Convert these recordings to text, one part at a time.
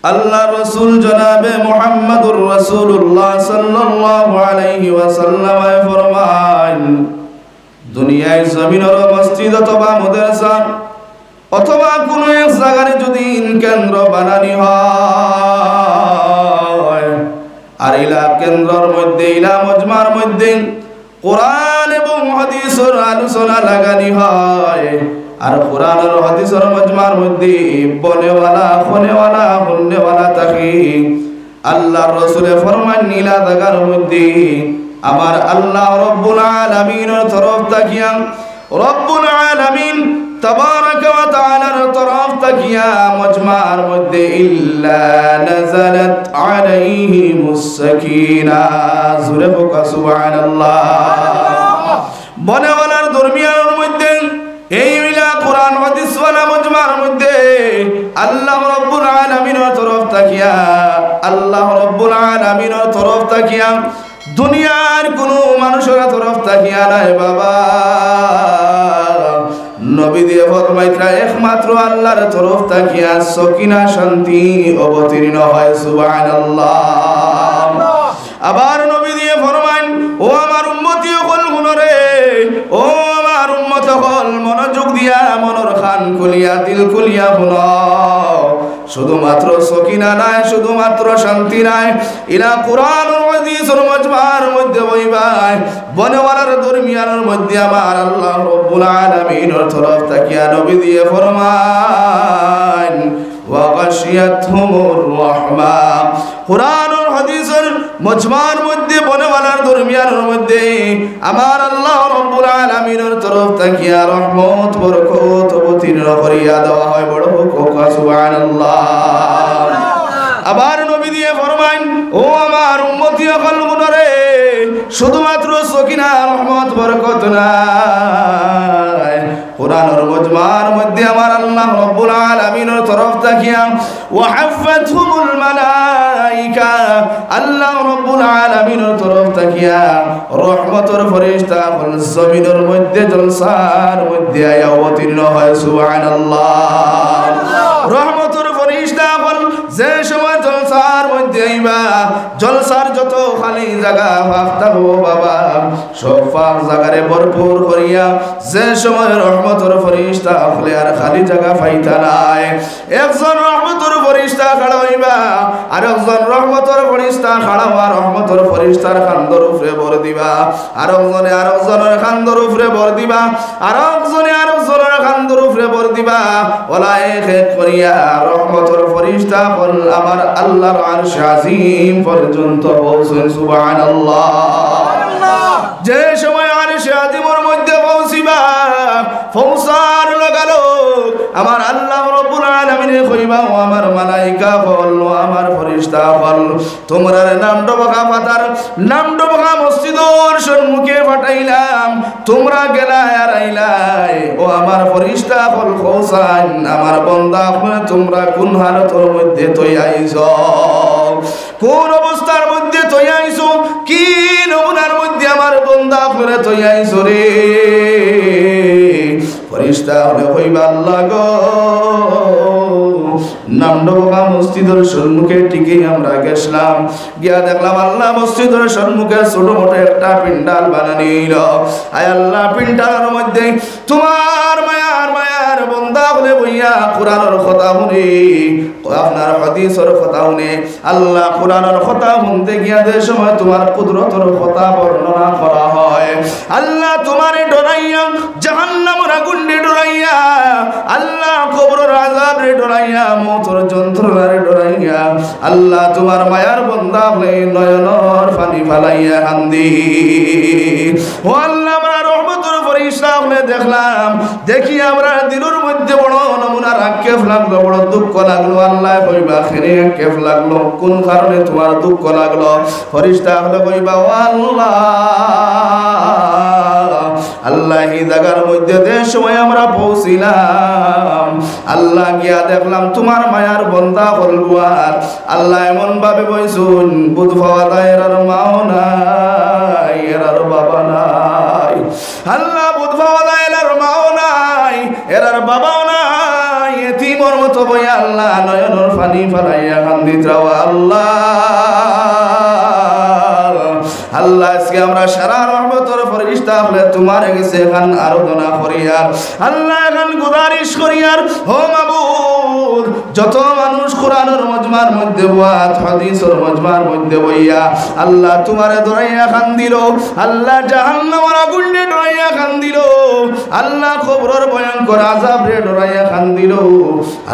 আল্লাহ রাসূল জনাবে মুহাম্মদুর রাসূলুল্লাহ সাল্লাল্লাহু আলাইহি ওয়াসাল্লাম ফরমান দুনিয়ায় জমিনের মসজিদ অথবা মাদ্রাসা অথবা কোনো এক জায়গায় যদি কেন্দ্র বানানি হয় আর ইলা কেন্দ্রের মধ্যে ইলা মজমার মধ্যে কোরআন এবং হাদিসের আলোচনা লাগানি হয় আর কোরআন আর হাদিসের মজমার মধ্যে বলেওয়ালা ফোনেওয়ালা বলনেওয়ালা থাকে আল্লাহর রাসূল ফরমান নীলা জায়গার মধ্যে আমার আল্লাহ রব্বুল আলামিনের তরফ তাকিয়া রব্বুল আলামিন তাবারাকা ওয়া তাআলার তরফ তাকিয়া মজমার মধ্যে ইল্লা নাযালাত আলাইহিমুস সাকিনাহ জোরে বকা সুবহানাল্লাহ বনেওয়ালার দরমিয়ানের মধ্যে এই মিলা কোরআন হাদিস ওয়ালা মজমার মধ্যে আল্লাহ রব্বুল আলামিনের তরফ তাকিয়া আল্লাহ রব্বুল আলামিনের তরফ তাকিয়া দুনিয়ার কোনো মানুষের তরফ তাকিয়া নাই বাবা নবী দিয়ে ফরমাইতরা একমাত্র আল্লাহর তরফ তাকিয়া সকিনা শান্তি অবতীর্ণ হয় সুবহানাল্লাহ আবার নবী দিয়ে ফরমান ও আমার উম্মতি হল গুণরে ও আমার উম্মত হল মনোযোগ দিয়া মনর খান খুলিয়া দিল খুলিয়া শুনো শুধুমাত্র সকিনা নাই শুধুমাত্র শান্তি নাই ইলা কোরআন ও হাদিসের মজমার মধ্যে বইবাই বনেওয়ালার দরমিয়ানের মধ্যে আমার আল্লাহ রব্বুল আলামিনের তরফ তাকিয়া নবী দিয়ে ফরমান ওয়া গাশিয়াতহুমুর রাহমা কোরআন ও হাদিসের মজমার মধ্যে বনেওয়ালার দরমিয়ানের মধ্যে আমার আল্লাহ রব্বুল আলামিনের তরফ তাকিয়া রহমত বরকত অবতীর্ণ করিয়া দেওয়া হয় বড় কোকা সুবহানাল্লাহ আবার নবী দিয়ে ফরমান ও আমার উম্মতি সকল গুণরে শুধুমাত্র সকিনা রহমত বরকত নাই কোরআনের মজমার মধ্যে আমার আল্লাহ রব্বুল আলামিনের তরফ তাকিয়া ওয়া হাফাতহুমুল মালায়েকা আল্লাহ রব্বুল আলামিনের তরফ তাকিয়া রহমতের ফেরেশতা হল জমিনের মধ্যে জলসার মধ্যে অবতীর্ণ হয় সুবহানাল্লাহ রহমতের ফেরেশতা হল যে সময় জলসার মধ্যে আইবা জলসার যত খালি জায়গা ফাঁক থাকবো বাবা সব ফাঁক জায়গারে ভরপুর করিয়া যে সময় রহমতের ফেরেশতা হলে আর খালি জায়গা পাইতা নাই একজন রহমতের ফেরেশতা খাড়া হইবা আর একজন রহমতের ফেরেশতা খাড়া হওয়া রহমতের ফেরেশতার খান্দর উপরে ভর দিবা আর একজনে আর একজনের খান্দর উপরে ভর দিবা আর একজনে আর একজনের খান্দর উপরে ভর দিবা ওলা এক এক করিয়া রহমতের ফেরেশতা হল আমার আল্লাহর আরশ আজিম পর্যন্ত পৌঁছেন সুবহানাল্লাহ যে সময় আরশ আজিমের মধ্যে পৌঁছিবা পৌঁছার লাগালোক আমার আল্লাহ রব্বুল আলামিন কইবা ও আমার মালায়েকা বল ও আমার ফেরেশতা বল তোমরা নাম ডবকা পাতার নাম ডবকা মসজিদের সম্মুখে পাঠাইলাম তোমরা গেলাই আর আইলাই ও আমার ফেরেশতা বল পৌঁছান আমার বান্দা তোমরা কোন হালতের মধ্যে তৈ আইছো কোন অবস্থার মধ্যে তৈ আইছো কি নমুনার মধ্যে আমার বান্দা আপনারা তৈ আইছো রে ফেরেশতা হলে কইবা আল্লাহ গো নামডোবা মসজিদের সম্মুখে ঠিকই আমরা গেছিলাম গিয়া দেখলাম আল্লাহ মসজিদের সম্মুখে ছোট মোটো একটা পিন্ডাল বানানিল আয় আল্লাহ পিন্ডালের মধ্যে তোমার মায়ার বান্দা বলে বইয়া কোরআনের কথা শুনে আপনার হাদিসের কথা শুনে আল্লাহ কোরআনের কথা শুনতে গিয়া যে সময় তোমার কুদরতের কথা বর্ণনা করা হয় আল্লাহ তোমারে ডরাইয়া জাহান্নামের আগুনে ডরাইয়া আল্লাহ কবরের আযাবে ডরাইয়া মওতের যন্ত্রণারে ডরাইয়া আল্লাহ তোমার মায়ার বান্দা হলে নয়নের পানি ফালাইয়া কান্দি ও আল্লাহ আমরা রহমতের ফেরেশতা হলে দেখলাম দেখি আমরা দিলের মধ্যে বড় নমুনা রাক্ষেপ লাগলো বড় দুঃখ লাগলো আল্লাহ কইবা খেরে কেফ লাগলো কোন কারণে তোমার দুঃখ লাগলো ফেরেশতা হলে কইবা ও আল্লাহ আল্লাহ এই জায়গার মধ্যে যে সময় আমরা পৌঁছিলাম আল্লাহ গিয়া দেখলাম তোমার মায়ার বান্দা হলুয়ার আল্লাহ এমন ভাবে বইছুন বুধ ভাওয়া এর মাও নাই এর বাবা নাই আল্লাহ বুধ ভাওয়া এর মাও নাই এর বাবাও নাই এতিম এতিমর মতো বইয়া আল্লাহ নয়নের পানি ফালাইয়া কান্দিত্রাও আল্লাহ আল্লাহ আজকে আমরা সারা রহমতের ফেরেশতা হলে তোমার কাছে এখন আরাধনা করিয়ার আল্লাহ এখন গুজারিশ করিয়ার ও মাবুদ যত মানুষ কোরআনের মজমার মধ্যে ওয়াজ হাদিসের মজমার মধ্যে বইয়া আল্লাহ তোমারে দরাইয়া কান্দিল আল্লাহ জাহান্নামের আগুনে দরাইয়া কান্দিল আল্লাহ কবরের ভয়ঙ্কর আযাবে দরাইয়া কান্দিল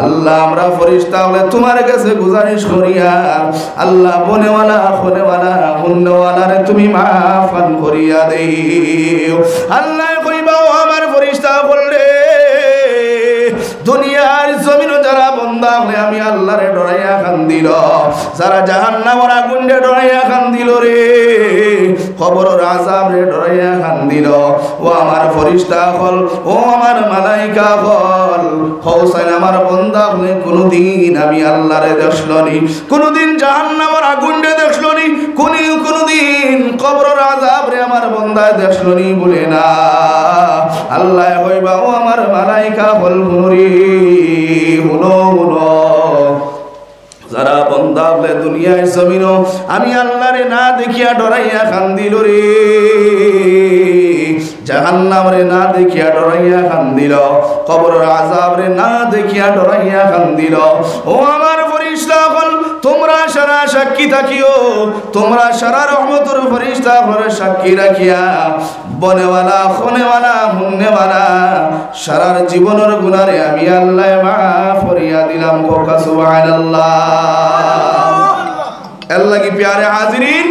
আল্লাহ আমরা ফেরেশতা হলে তোমার কাছে গুজারিশ করিয়ার আল্লাহ বনেওয়ালা খনেওয়ালা হুন্নওয়ালারে তুমি মাফান করিয়া দেও আল্লাহ কইবাও আমার ফেরেশতা বললে দুনিয়ার জমিনে যারা বান্দা হলে আমি আল্লাহরে ডরাইয়া কান্দিল যারা জাহান্নামের আগুনে ডরাইয়া কান্দিল রে কবরের আযাবে ডরাইয়া কান্দিল ও আমার ফেরেশতা হল ও আমার মালাইকা হল হোসেন আমার বান্দা হলে কোনদিন আমি আল্লাহরে দেখলনি কোনদিন জাহান্নামের আগুনে দেখলনি কোনদিন কবরের আযাবে আমার বান্দা দেখলনি বলে না আল্লাহ কইবা ও আমার মালাইকা হল হুনুরি হুনো যারা বান্দা বলে দুনিয়ার জমিনও আমি আল্লাহরে না দেখিয়া ডরাইয়া কান্দিল রে জাহান্নামরে না দেখিয়া ডরাইয়া কান্দিল কবরের আযাবরে না দেখিয়া ডরাইয়া কান্দিল ও আমার ফেরেশতা হল তোমরা সারা সাক্ষী থাকিও তোমরা সারা রহমতের ফেরেশতা হলে সাক্ষী রাখিয়া বনেওয়ালা খনেওয়ালা হুন্নেওয়ালা সারার জীবনের গুনারে আমি আল্লাহ মাফ করিয়া দিলাম কোকা সুবহানাল্লাহ আল্লাহ কি প্যারে হাজিরিন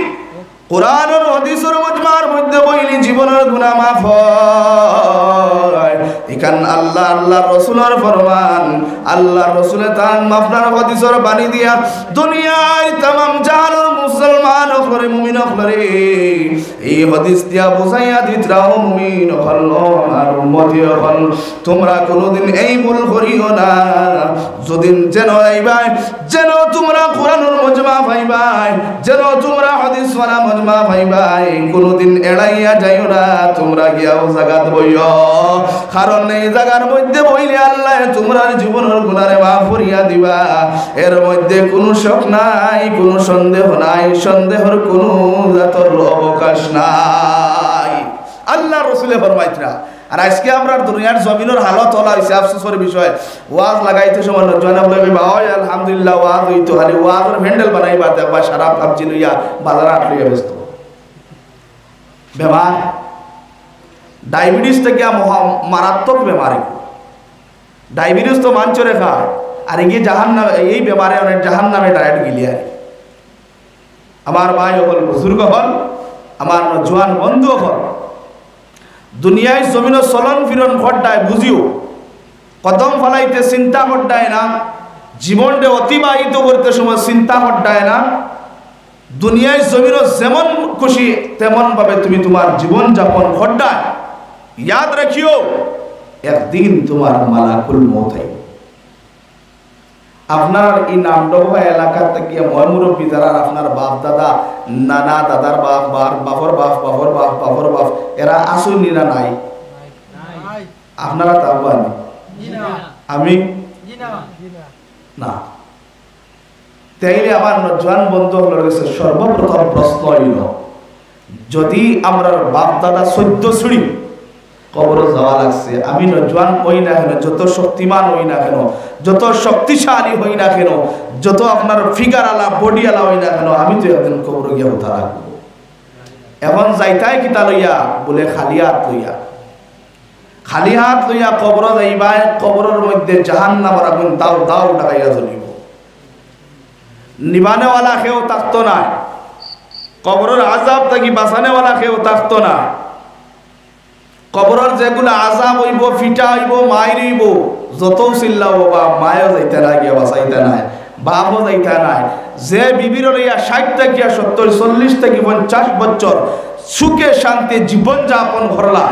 কুরআন ও হাদিসের মজমার মধ্যে বইলি জীবনের গুনাহ মাফ হয় ইকান আল্লাহ আল্লাহর রাসূলের ফরমান আল্লাহর রাসূলের তান মাফনার হাদিসের বাণী দিয়া দুনিয়ায় तमाम জাহানের মুসলমান হরে মুমিন হরে এই হাদিস দিয়া বুঝাইয়া দিতরাও মুমিন হল আর উম্মতি হল তোমরা কোনদিন এই ভুল করিও না যদিন যেন আইবাই যেন তোমরা কুরআনের মজমা পাইবাই যেন তোমরা হাদিস ওয়ালা মজমা পাইবাই কোনদিন এড়াইয়া যাইও না তোমরা গিয়াও জায়গাত বইও কারণ এই জায়গার মধ্যে বইলে আল্লাহ তোমরা জীবনের গুনারে মাফ করিয়া দিবা এর মধ্যে কোনো শক নাই কোনো সন্দেহ নাই সন্দেহের কোনো জাতর অবকাশ নাই আল্লাহ রাসূলে ফরমাইতরা আর আজকে আমরা দুনিয়ার জমিনের হালত হলা হইছে আফসোসের বিষয় ওয়াজ লাগাইতে সময় নজওয়ানা বলে ভাই আলহামদুলিল্লাহ ওয়াজ হইতো খালি ওয়াজের হ্যান্ডেল বানাইবা দেখবা সারা পাবজি লইয়া বাজারে আটলিয়া ব্যস্ত বেমার ডায়াবেটিস থেকে মারাত্মক বেমারি ডায়াবেটিস তো মানছ রেখা আর এই জাহান্নামে এই বেমারে অনেক জাহান্নামে ডাইরেক্ট গিলিয়ার আমার ভাই হল বুজুর্গ হল আমার জোয়ান বন্ধু হল দুনিয়ায় জমিন চলন ফিরন ঘটায় বুঝিও কদম ফলাইতে চিন্তা ঘটায় না জীবনটা অতিবাহিত করতে সময় চিন্তা ঘটায় না দুনিয়ায় জমিন যেমন খুশি তেমন ভাবে তুমি তোমার জীবন যাপন ঘটায় ইয়াদ রাখিও একদিন তোমার মালাকুল মউত আইবে আপনার এই নামডোবা এলাকা থেকে ময়মুরব্বী যারা আপনার বাপ দাদা নানা দাদার বাপ বাপর বাপ বাপর বাপ বাপর বাপ এরা আসুন না নাই আপনারা তাওবান আমি না তাইলে আমার নজওয়ান বন্ধু হল সর্বপ্রথম প্রশ্ন হইল যদি আমরা বাপ দাদা 14 সিঁড়ি কবর যাওয়া লাগছে আমি নজওয়ান হই না কেন যত শক্তিমান হই না কেন যত শক্তিশালী হই না কেন যত আপনার ফিগার আলা বডি আলা হই না কেন আমি তো একদিন কবর গিয়া উঠা রাখবো এখন যাইতাই কিতা লইয়া বলে খালি হাত লইয়া কবর যাইবা কবরের মধ্যে জাহান্নামের আগুন দাও দাও ডাকাইয়া জ্বলিব নিবানেওয়ালা কেউ থাকতো না কবরের আযাব থেকে বাঁচানেওয়ালা কেউ থাকতো না কবরের যেগুলো আযাব হইব ফিটা হইব মাইরিব যত চিল্লাও বা মায়ও যাইতে না গিয়া বাঁচাইতে নাই বাপও যাইতে নাই যে বিবির লইয়া 60 থেকে 70 40 থেকে 50 বছর সুখে শান্তি জীবন যাপন করলা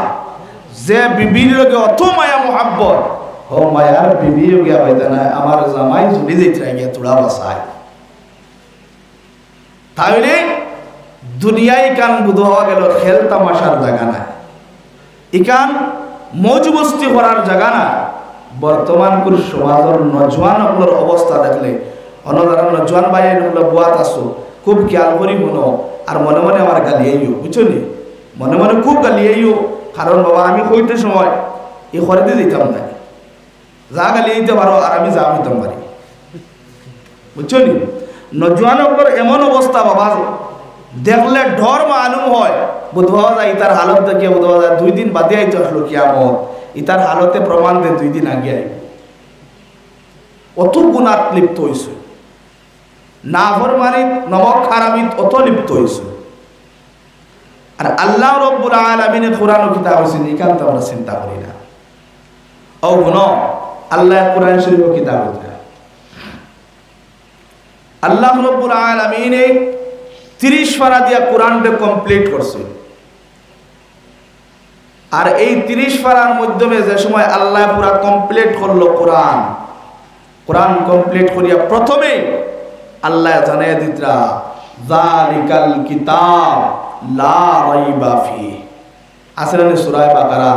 যে বিবির লগে অত মায়া মোহাব্বত ও মায়ার বিবিও গিয়া হইতে নাই আমার জামাই জুড়ি যাইতে গিয়া তোড়া বাঁচায় তাহলে দুনিয়ায় কান বুধ হওয়া গেল খেল তামাশার জায়গা না ইকান মৌজ মস্তি করার জায়গা না বর্তমান কোন সমাজের নজওয়ানগুলোর অবস্থা দেখলে অনধারণ নজওয়ান ভাই হলো বুয়াত আসো খুব খেয়াল করি শুনো আর মনে মনে আমার গালি আইও বুঝছো নি মনে মনে খুব গালি আইও কারণ বাবা আমি কইতে সময় এই খরিদে দিতাম না যা গালি দিতে পারো আর আমি যা হইতাম পারি বুঝছো নি নজওয়ানগুলোর এমন অবস্থা বাবা দেখলে ডর মালুম হয় বুধবা যায় ইতার হালত দেখিয়ে বুধবা যায় 2 দিন বাদে আইতে আসলো কিয়ামত ইতার হালতে প্রমাণ দে 2 দিন আগে আইব অত গুনাত লিপ্ত হইছে নাফরমানিত নমক হারামিত অত লিপ্ত হইছে আর আল্লাহ রাব্বুল আলামিনের কোরআন কিতাব হইছে নিকান্ত আমরা চিন্তা করি না ও গুনো আল্লাহ কোরআন শরীফ কিতাব হইছে আল্লাহ রাব্বুল আলামিন 30 পারা দিয়া কোরআনটা কমপ্লিট করছে আর এই 30 পারার মাধ্যমে যে সময় আল্লাহ পুরা কমপ্লিট করলো কোরআন কমপ্লিট করিয়া প্রথমে আল্লাহ জানাইয়া দিতরা যালিকাল কিতাব লা রাইবা ফি আসরানে সূরা বাকারা